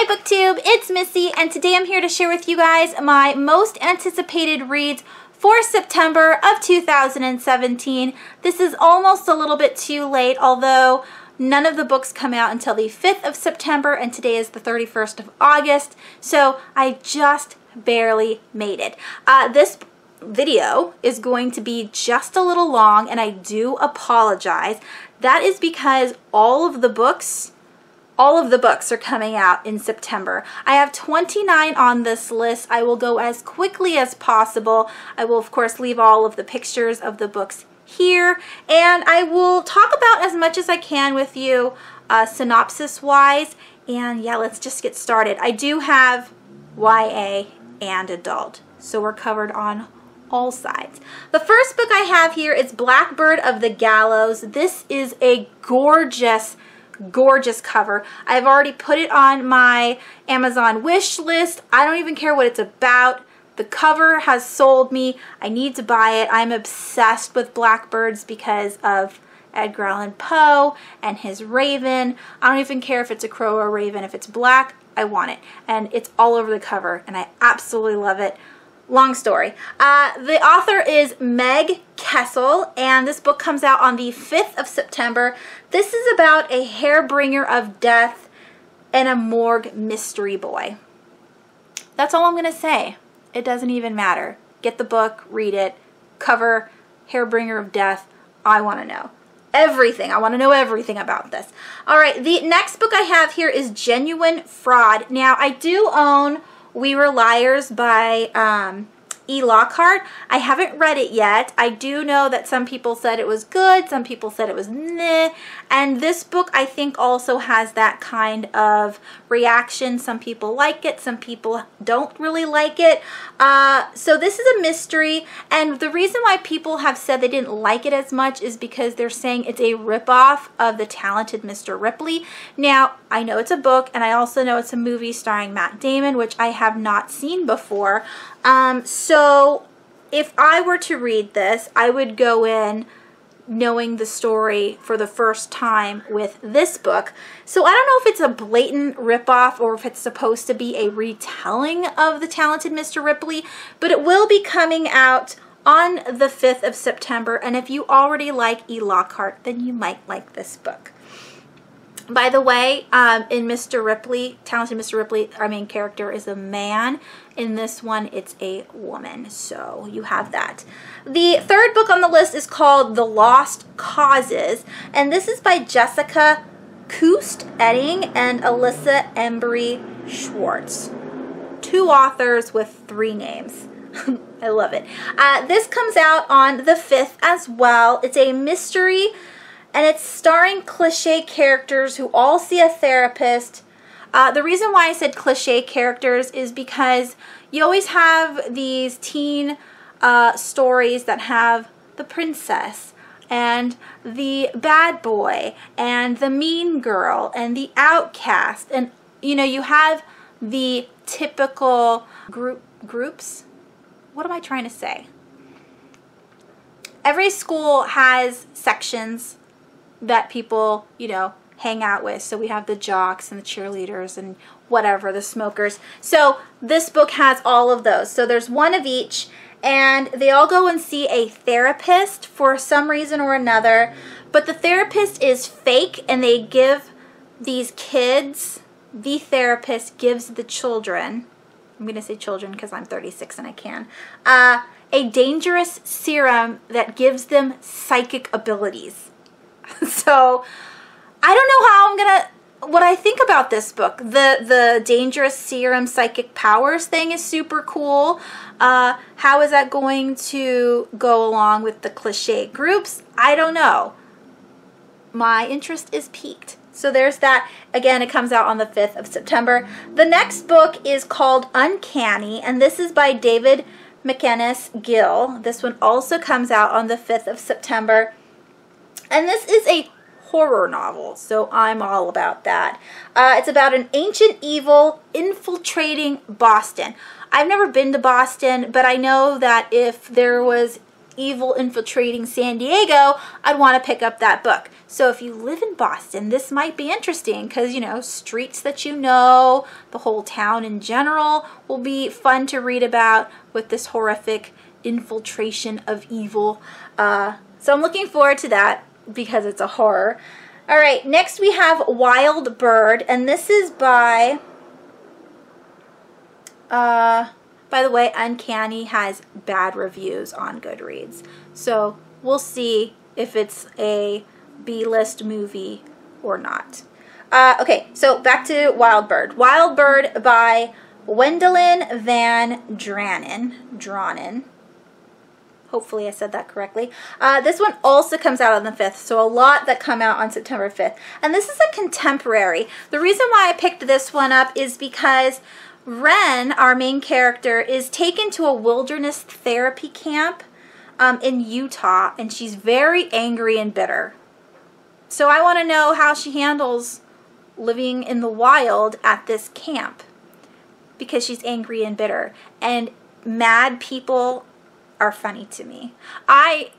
Hi BookTube, it's Missy, and today I'm here to share with you guys my most anticipated reads for September of 2017. This is almost a little bit too late, although none of the books come out until the 5th of September, and today is the 31st of August, so I just barely made it. This video is going to be just a little long, and I do apologize. That is because all of the books are coming out in September. I have 29 on this list. I will go as quickly as possible. I will, of course, leave all of the pictures of the books here, and I will talk about as much as I can with you synopsis-wise. And yeah, let's just get started. I do have YA and adult, so we're covered on all sides. The first book I have here is Blackbird of the Gallows. This is a gorgeous cover. I've already put it on my Amazon wish list. I don't even care what it's about. The cover has sold me. I need to buy it. I'm obsessed with Blackbirds because of Edgar Allan Poe and his raven. I don't even care if it's a crow or a raven. If it's black, I want it. And it's all over the cover, and I absolutely love it. Long story. The author is Meg Kessel, and this book comes out on the 5th of September. This is about a hairbringer of death and a morgue mystery boy. That's all I'm going to say. It doesn't even matter. Get the book, read it, cover, hairbringer of death. I want to know everything. I want to know everything about this. All right, the next book I have here is Genuine Fraud. Now, I do own We Were Liars by E. Lockhart. I haven't read it yet. I do know that some people said it was good, some people said it was meh, and this book I think also has that kind of reaction. Some people like it, some people don't really like it. So this is a mystery, and the reason why people have said they didn't like it as much is because they're saying it's a ripoff of The Talented Mr. Ripley. Now, I know it's a book, and I also know it's a movie starring Matt Damon, which I have not seen before. So if I were to read this, I would go in knowing the story for the first time with this book. So I don't know if it's a blatant ripoff or if it's supposed to be a retelling of The Talented Mr. Ripley, but it will be coming out on the 5th of September, and if you already like E. Lockhart, then you might like this book. By the way, in Mr. Ripley, Talented Mr. Ripley, our main character is a man. In this one, it's a woman, so you have that. The third book on the list is called The Lost Causes, and this is by Jessica Koost-Etting and Alyssa Embry Schwartz. 2 authors with 3 names. I love it. This comes out on the 5th as well. It's a mystery, and it's starring cliche characters who all see a therapist. The reason why I said cliche characters is because you always have these teen stories that have the princess and the bad boy and the mean girl and the outcast, and you know, you have the typical groups. What am I trying to say? Every school has sections that people, you know, hang out with. So we have the jocks and the cheerleaders and whatever, the smokers. So this book has all of those. So there's one of each, and they all go and see a therapist for some reason or another. But the therapist is fake, and they give these kids, the therapist gives the children, I'm going to say children because I'm 36 and I can, a dangerous serum that gives them psychic abilities. So I don't know how I'm gonna, what I think about this book. The dangerous serum psychic powers thing is super cool. How is that going to go along with the cliche groups? I don't know. My interest is piqued. So there's that. Again, it comes out on the 5th of September. The next book is called Uncanny, and this is by David McInnes Gill. This one also comes out on the 5th of September. And this is a horror novel, so I'm all about that. It's about an ancient evil infiltrating Boston. I've never been to Boston, but I know that if there was evil infiltrating San Diego, I'd want to pick up that book. So if you live in Boston, this might be interesting because, you know, streets that you know, the whole town in general will be fun to read about with this horrific infiltration of evil. So I'm looking forward to that because it's a horror. All right, next we have Wild Bird, and this is by the way, Uncanny has bad reviews on Goodreads. So we'll see if it's a B-list movie or not. Okay, so back to Wild Bird. Wild Bird by Wendelin Van Dranen. Hopefully I said that correctly. This one also comes out on the 5th, so a lot that come out on September 5th. And this is a contemporary. The reason why I picked this one up is because Ren, our main character, is taken to a wilderness therapy camp in Utah, and she's very angry and bitter. So I want to know how she handles living in the wild at this camp because she's angry and bitter. And mad people are funny to me. I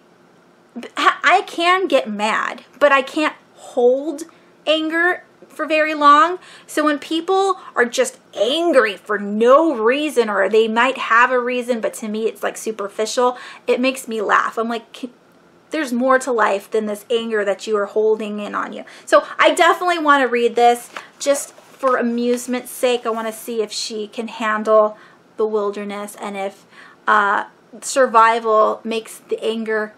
can get mad, but I can't hold anger for very long. So when people are just angry for no reason, or they might have a reason, but to me it's like superficial, it makes me laugh. I'm like, there's more to life than this anger that you are holding in on you. So I definitely want to read this just for amusement's sake. I want to see if she can handle the wilderness and if survival makes the anger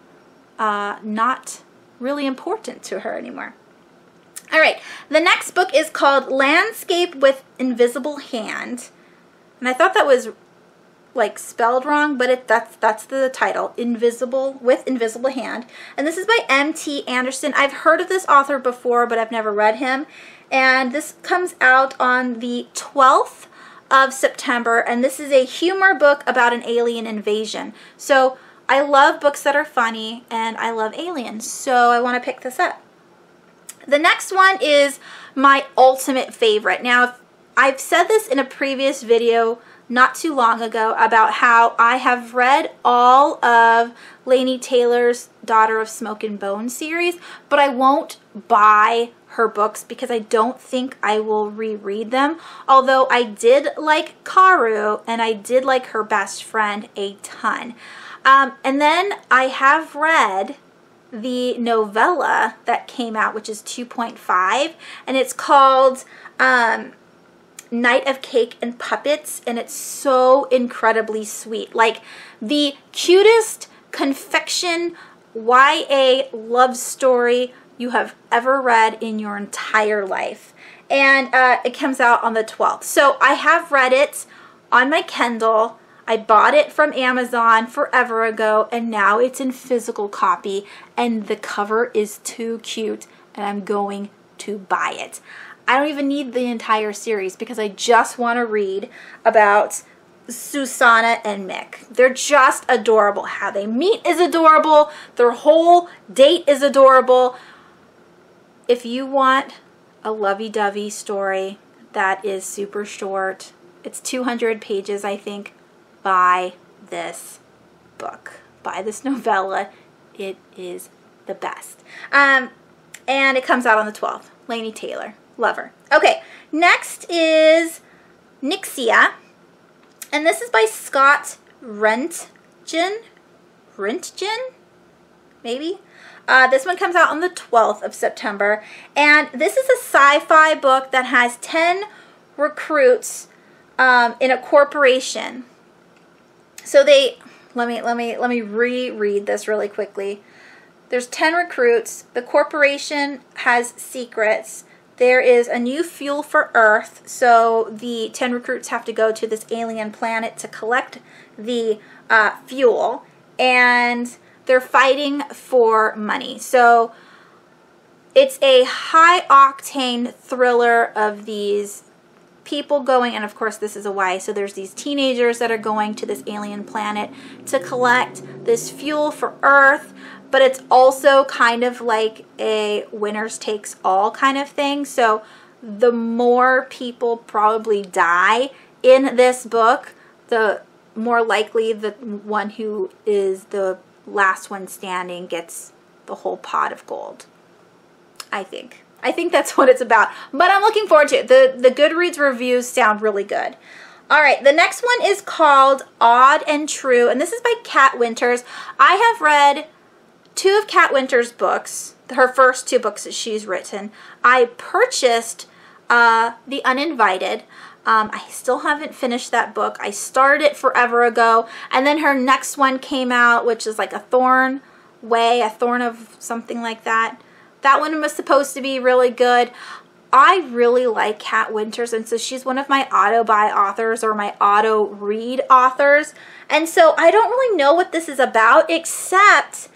not really important to her anymore. All right, the next book is called Landscape with Invisible Hand. And I thought that was like spelled wrong, but that's the title, Invisible with Invisible Hand. And this is by M.T. Anderson. I've heard of this author before, but I've never read him. And this comes out on the 12th of September, and this is a humor book about an alien invasion. So I love books that are funny, and I love aliens, so I want to pick this up. The next one is my ultimate favorite. Now, I've said this in a previous video not too long ago about how I have read all of Laini Taylor's Daughter of Smoke and Bone series, but I won't buy her books because I don't think I will reread them. Although I did like Karu and I did like Her Best Friend a ton. And then I have read the novella that came out, which is 2.5, and it's called Night of Cake and Puppets, and it's so incredibly sweet. Like the cutest confection YA love story you have ever read in your entire life. And it comes out on the 12th. So I have read it on my Kindle. I bought it from Amazon forever ago, and now it's in physical copy, and the cover is too cute, and I'm going to buy it. I don't even need the entire series because I just want to read about Susanna and Mick. They're just adorable. How they meet is adorable. Their whole date is adorable. If you want a lovey-dovey story that is super short, it's 200 pages, I think, buy this book. Buy this novella. It is the best. And it comes out on the 12th. Laini Taylor. Love her. Okay, next is Nixia. And this is by Scott Rentgen? Maybe? This one comes out on the 12th of September. And this is a sci-fi book that has 10 recruits in a corporation. So let me reread this really quickly. There's 10 recruits. The corporation has secrets. There is a new fuel for Earth, so the 10 recruits have to go to this alien planet to collect the fuel, and they're fighting for money. So it's a high-octane thriller of these people going, and of course this is a YA, so there's these teenagers that are going to this alien planet to collect this fuel for Earth. But it's also kind of like a winners takes all kind of thing. So the more people probably die in this book, the more likely the one who is the last one standing gets the whole pot of gold. I think. I think that's what it's about. But I'm looking forward to it. The Goodreads reviews sound really good. All right, the next one is called Odd and True, and this is by Kat Winters. I have read 2 of Kat Winters' books, her first 2 books that she's written. I purchased The Uninvited. I still haven't finished that book. I started it forever ago, and then her next one came out, which is like a thorn of something like that. That one was supposed to be really good. I really like Kat Winters, and so she's one of my auto-buy authors or my auto-read authors. And so I don't really know what this is about, except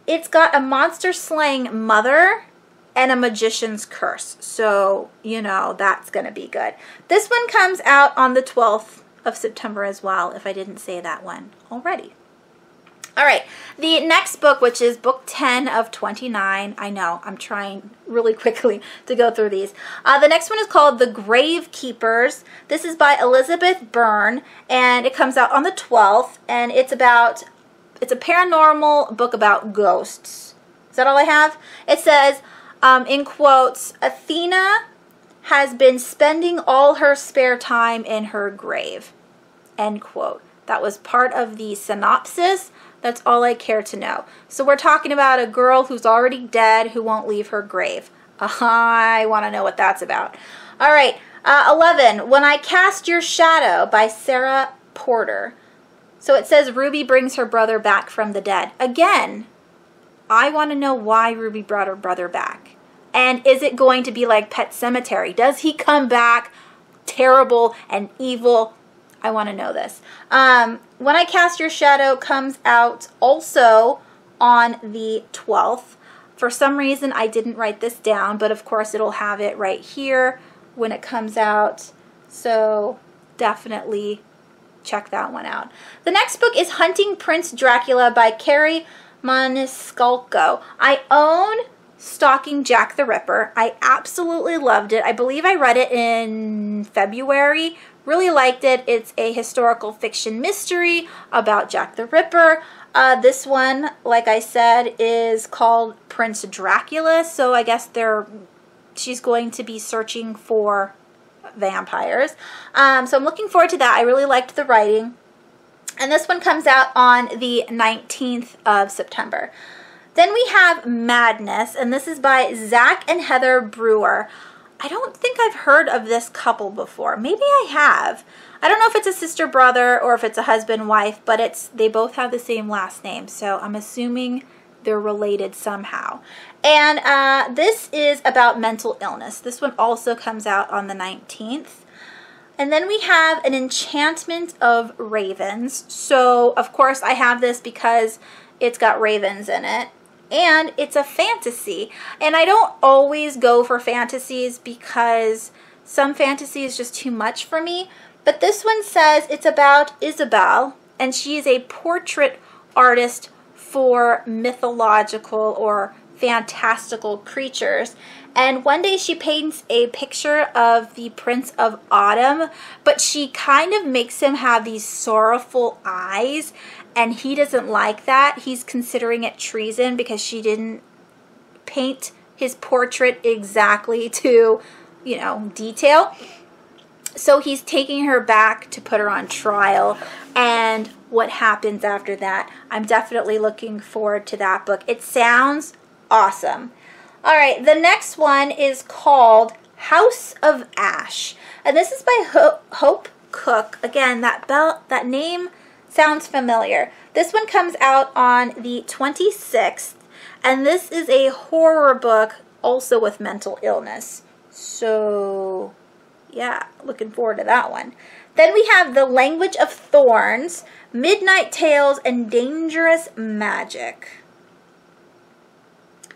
it's got a monster-slaying mother and a magician's curse. So, you know, that's going to be good. This one comes out on the 12th of September as well, if I didn't say that one already. All right, the next book, which is book 10 of 29. I know, I'm trying really quickly to go through these. The next one is called The Grave Keepers. This is by Elizabeth Byrne, and it comes out on the 12th, and it's a paranormal book about ghosts. Is that all I have? It says, in quotes, Athena has been spending all her spare time in her grave, end quote. That was part of the synopsis. That's all I care to know. So we're talking about a girl who's already dead who won't leave her grave. I want to know what that's about. All right, 11, When I Cast Your Shadow by Sarah Porter. So it says Ruby brings her brother back from the dead. Again, I want to know why Ruby brought her brother back. And is it going to be like Pet Sematary? Does he come back terrible and evil? I want to know this. When I Cast Your Shadow comes out also on the 12th. For some reason, I didn't write this down, but of course it'll have it right here when it comes out. So definitely check that one out. The next book is Hunting Prince Dracula by Carrie Maniscalco. I own Stalking Jack the Ripper. I absolutely loved it. I believe I read it in February. Really liked it. It's a historical fiction mystery about Jack the Ripper. This one, like I said, is called Prince Dracula. So I guess she's going to be searching for vampires. So I'm looking forward to that. I really liked the writing. And this one comes out on the 19th of September. Then we have Madness, and this is by Zach and Heather Brewer. I don't think I've heard of this couple before. Maybe I have. I don't know if it's a sister-brother or if it's a husband-wife, but they both have the same last name, so I'm assuming they're related somehow. And this is about mental illness. This one also comes out on the 19th. And then we have An Enchantment of Ravens. So, of course, I have this because it's got ravens in it. And it's a fantasy. And I don't always go for fantasies because some fantasy is just too much for me. But this one says it's about Isabel, and she is a portrait artist for mythological or fantastical creatures. And one day she paints a picture of the Prince of Autumn, but she kind of makes him have these sorrowful eyes, and he doesn't like that. He's considering it treason because she didn't paint his portrait exactly to, you know, detail. So he's taking her back to put her on trial, and what happens after that. I'm definitely looking forward to that book. It sounds awesome. All right, the next one is called House of Ash, and this is by Hope Cook. Again, that name sounds familiar. This one comes out on the 26th, and this is a horror book also with mental illness. So, yeah, looking forward to that one. Then we have The Language of Thorns, Midnight Tales, and Dangerous Magic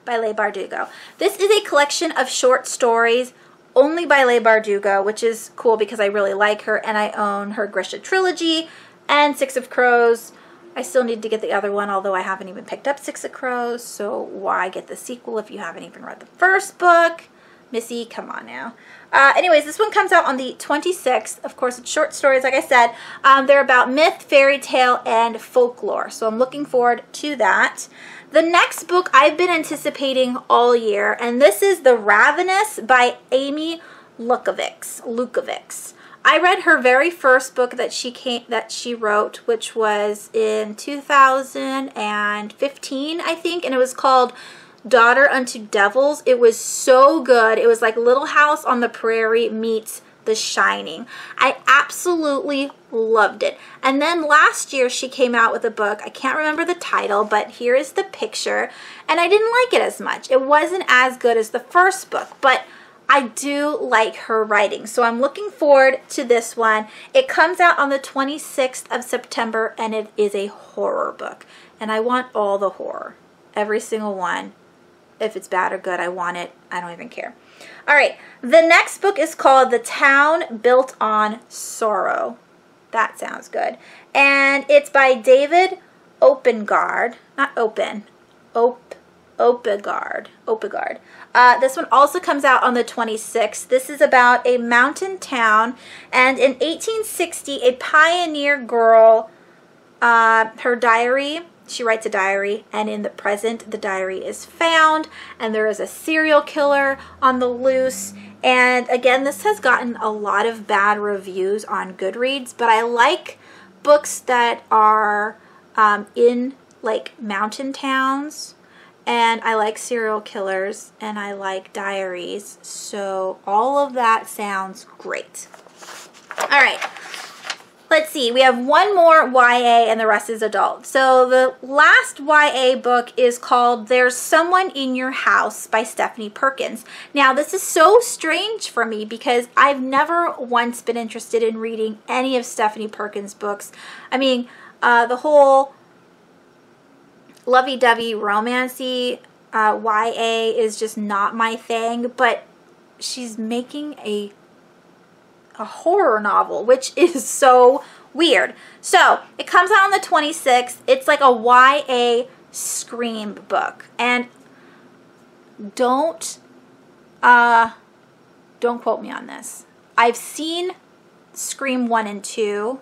by Leigh Bardugo. This is a collection of short stories only by Leigh Bardugo, which is cool because I really like her, and I own her Grisha trilogy and Six of Crows. I still need to get the other one, although I haven't even picked up Six of Crows, so why get the sequel if you haven't even read the first book? Missy, come on now. Anyways, this one comes out on the 26th. Of course, it's short stories, like I said. They're about myth, fairy tale, and folklore, so I'm looking forward to that. The next book I've been anticipating all year, and this is The Ravenous by Amy Lukavics. I read her very first book that she wrote, which was in 2015, I think, and it was called Daughter Unto Devils. It was so good. It was like Little House on the Prairie meets The Shining. I absolutely loved it. And then last year she came out with a book. I can't remember the title, but here is the picture. And I didn't like it as much. It wasn't as good as the first book, but I do like her writing. So I'm looking forward to this one. It comes out on the 26th of September, and it is a horror book. And I want all the horror. Every single one. If it's bad or good, I want it. I don't even care. All right, the next book is called The Town Built on Sorrow. That sounds good. And it's by David Opengard. Not Open. Opegard. This one also comes out on the 26th. This is about a mountain town. And in 1860, a pioneer girl, her diary, she writes a diary, and in the present, the diary is found, and there is a serial killer on the loose. And again, this has gotten a lot of bad reviews on Goodreads, but I like books that are in like mountain towns, and I like serial killers, and I like diaries, so all of that sounds great. All right. Let's see, we have one more YA and the rest is adult. So the last YA book is called There's Someone in Your House by Stephanie Perkins. Now this is so strange for me because I've never once been interested in reading any of Stephanie Perkins' books. I mean, the whole lovey-dovey romancy YA is just not my thing, but she's making a horror novel, which is so weird. So it comes out on the 26th. It's like a YA Scream book, and don't quote me on this. I've seen Scream 1 and 2.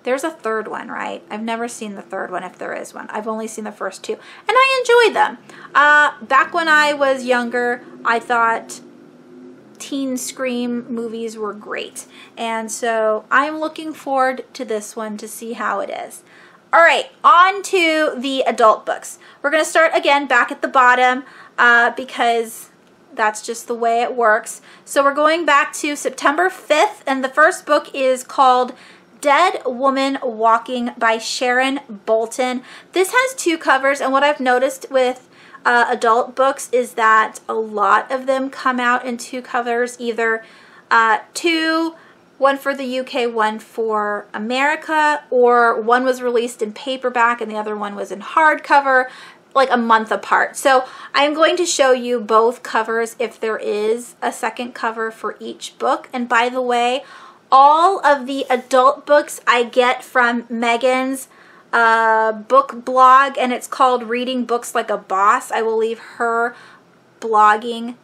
There's a third one, right? I've never seen the third one, if there is one. I've only seen the first two, and I enjoyed them. Back when I was younger, I thought teen Scream movies were great, and so I'm looking forward to this one to see how it is. All right, on to the adult books. We're going to start again back at the bottom because that's just the way it works. So we're going back to September 5th, and the first book is called Dead Woman Walking by Sharon Bolton. This has two covers, and what I've noticed with adult books is that a lot of them come out in two covers, either one for the UK, one for America, or one was released in paperback and the other one was in hardcover, like a month apart. So I'm going to show you both covers if there is a second cover for each book. And by the way, all of the adult books I get from Megan's book blog, and it's called Reading Books Like a Boss. I will leave her blogging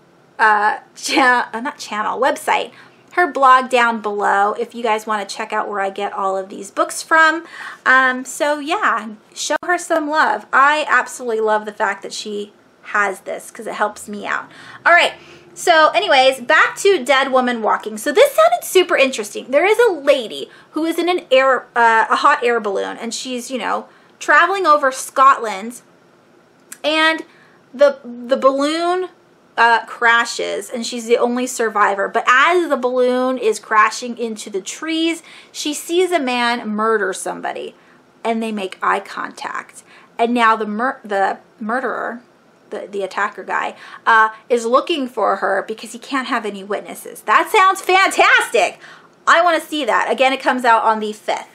website, her blog down below if you guys want to check out where I get all of these books from. So yeah, show her some love. I absolutely love the fact that she has this because it helps me out. All right. So anyways, back to Dead Woman Walking. So this sounded super interesting. There is a lady who is in a hot air balloon, and she's, you know, traveling over Scotland, and the balloon crashes, and she's the only survivor. But as the balloon is crashing into the trees, she sees a man murder somebody, and they make eye contact. And now the murderer, the attacker guy, is looking for her because he can't have any witnesses. That sounds fantastic. I want to see that. Again, it comes out on the 5th.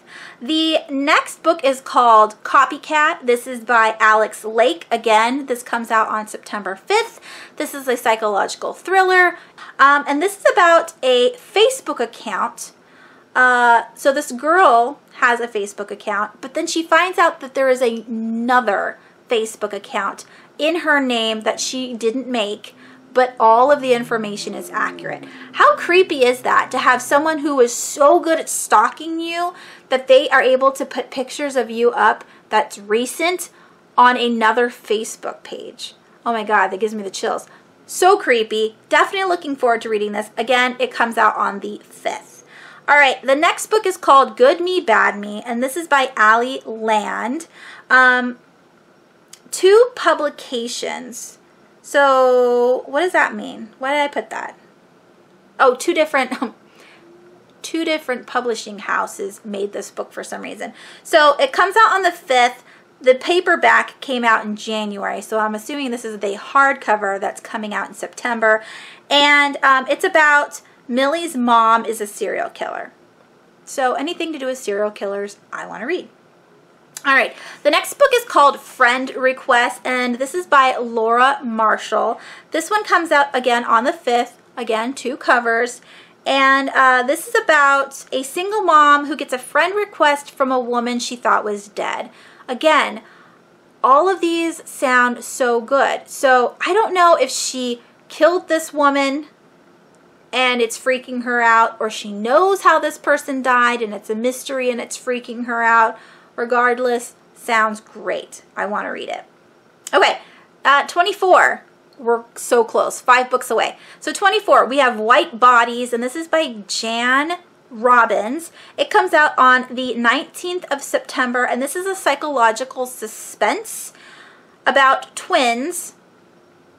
The next book is called Copycat. This is by Alex Lake. Again, this comes out on September 5th. This is a psychological thriller. And this is about a Facebook account. So this girl has a Facebook account, but then she finds out that there is another Facebook account in her name that she didn't make, but all of the information is accurate. How creepy is that, to have someone who is so good at stalking you that they are able to put pictures of you up that's recent on another Facebook page. Oh my God, that gives me the chills. So creepy. Definitely looking forward to reading this. Again, it comes out on the 5th. All right, the next book is called Good Me, Bad Me, and this is by Allie Land. 2 publications. So what does that mean? Why did I put that? Oh, two different publishing houses made this book for some reason. So it comes out on the 5th. The paperback came out in January, so I'm assuming this is the hardcover that's coming out in September. And it's about Millie's mom is a serial killer. So anything to do with serial killers, I want to read. All right, the next book is called Friend Request, and this is by Laura Marshall. This one comes out again on the 5th, again, 2 covers. And this is about a single mom who gets a friend request from a woman she thought was dead. Again, all of these sound so good. So I don't know if she killed this woman and it's freaking her out, or she knows how this person died and it's a mystery and it's freaking her out. Regardless, sounds great. I want to read it. Okay, 24. We're so close, 5 books away. So 24, we have White Bodies, and this is by Jan Robbins. It comes out on the 19th of September, and this is a psychological suspense about twins.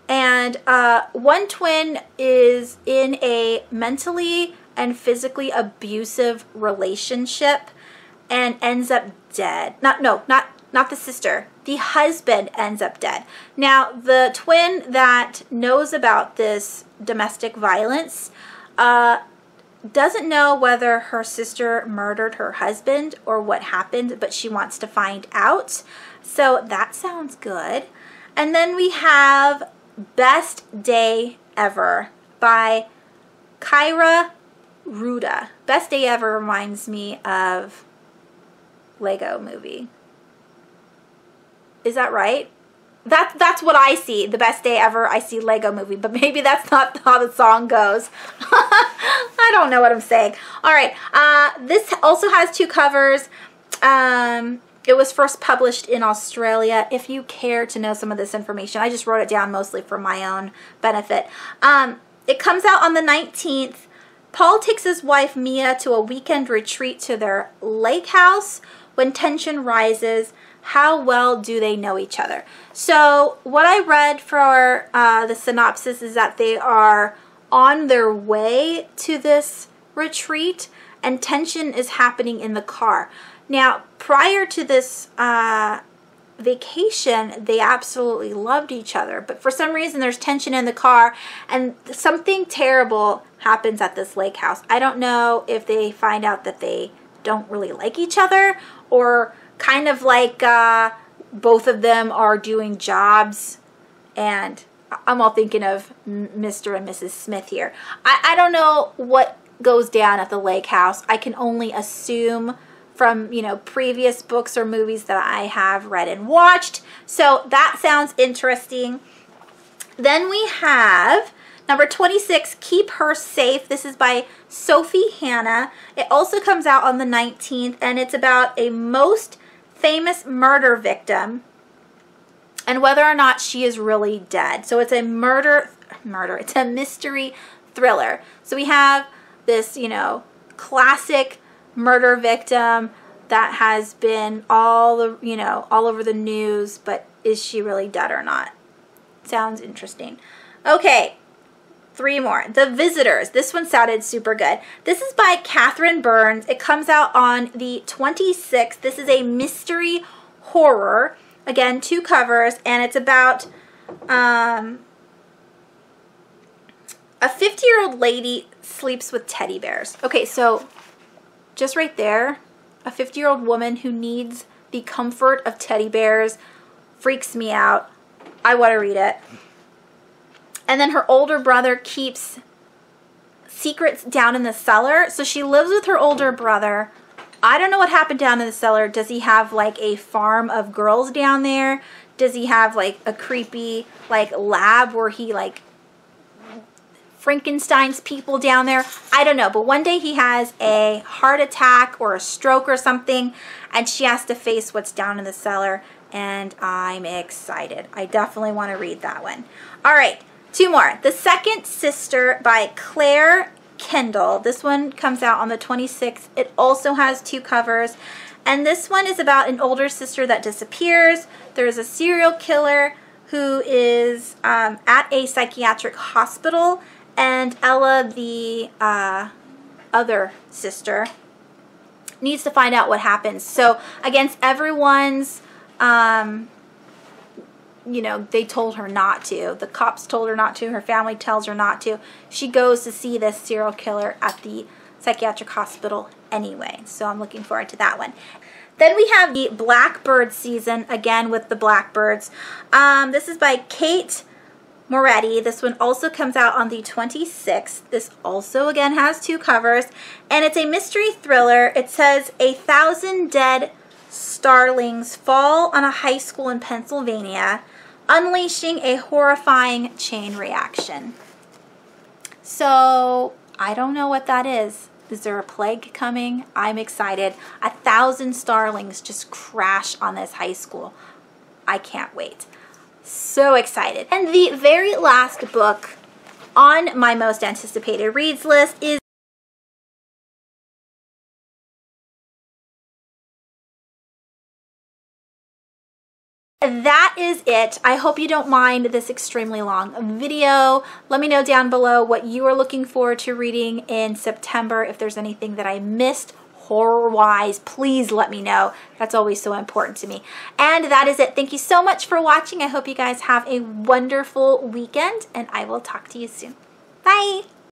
And one twin is in a mentally and physically abusive relationship and ends up dead. Not the sister. The husband ends up dead. Now, the twin that knows about this domestic violence doesn't know whether her sister murdered her husband or what happened, but she wants to find out. So that sounds good. And then we have Best Day Ever by Kyra Ruda. Best Day Ever reminds me of Lego Movie. Is that right? That's what I see. The Best Day Ever, I see Lego Movie, but maybe that's not how the song goes. I don't know what I'm saying. All right, this also has 2 covers. It was first published in Australia. If you care to know some of this information, I just wrote it down mostly for my own benefit. It comes out on the 19th. Paul takes his wife Mia to a weekend retreat to their lake house when tension rises. How well do they know each other? So what I read for the synopsis is that they are on their way to this retreat and tension is happening in the car. Now, prior to this vacation, they absolutely loved each other, but for some reason there's tension in the car and something terrible happens at this lake house. I don't know if they find out that they don't really like each other, or kind of like both of them are doing jobs, and I'm all thinking of Mr. and Mrs. Smith here. I don't know what goes down at the lake house. I can only assume from, you know, previous books or movies that I have read and watched. So that sounds interesting. Then we have number 26, Keep Her Safe. This is by Sophie Hannah. It also comes out on the 19th, and it's about a most famous murder victim and whether or not she is really dead. So it's a it's a mystery thriller. So we have this, you know, classic murder victim that has been all over the news, but is she really dead or not? Sounds interesting. Okay, 3 more. The Visitors. This one sounded super good. This is by Catherine Burns. It comes out on the 26th. This is a mystery horror. Again, 2 covers, and it's about a 50-year-old lady sleeps with teddy bears. Okay, so just right there, a 50-year-old woman who needs the comfort of teddy bears freaks me out. I want to read it. And then her older brother keeps secrets down in the cellar. So she lives with her older brother. I don't know what happened down in the cellar. Does he have like a farm of girls down there? Does he have like a creepy like lab where he like Frankenstein's people down there? I don't know. But one day he has a heart attack or a stroke or something, and she has to face what's down in the cellar. and I'm excited. I definitely want to read that one. All right, 2 more. The Second Sister by Claire Kendall. This one comes out on the 26th. It also has 2 covers, and this one is about an older sister that disappears. There's a serial killer who is at a psychiatric hospital, and Ella, the other sister, needs to find out what happens. So against everyone's, you know, they told her not to. The cops told her not to. Her family tells her not to. She goes to see this serial killer at the psychiatric hospital anyway. So I'm looking forward to that one. Then we have the Blackbird season, again with the Blackbirds. This is by Kate Moretti. This one also comes out on the 26th. This also again has 2 covers, and it's a mystery thriller. It says 1,000 dead starlings fall on a high school in Pennsylvania, unleashing a horrifying chain reaction. So I don't know what that is. Is there a plague coming? I'm excited. 1,000 starlings just crash on this high school. I can't wait. So excited. And the very last book on my most anticipated reads list is that is it. I hope you don't mind this extremely long video. Let me know down below what you are looking forward to reading in September. If there's anything that I missed horror-wise, please let me know. That's always so important to me. And that is it. Thank you so much for watching. I hope you guys have a wonderful weekend, and I will talk to you soon. Bye!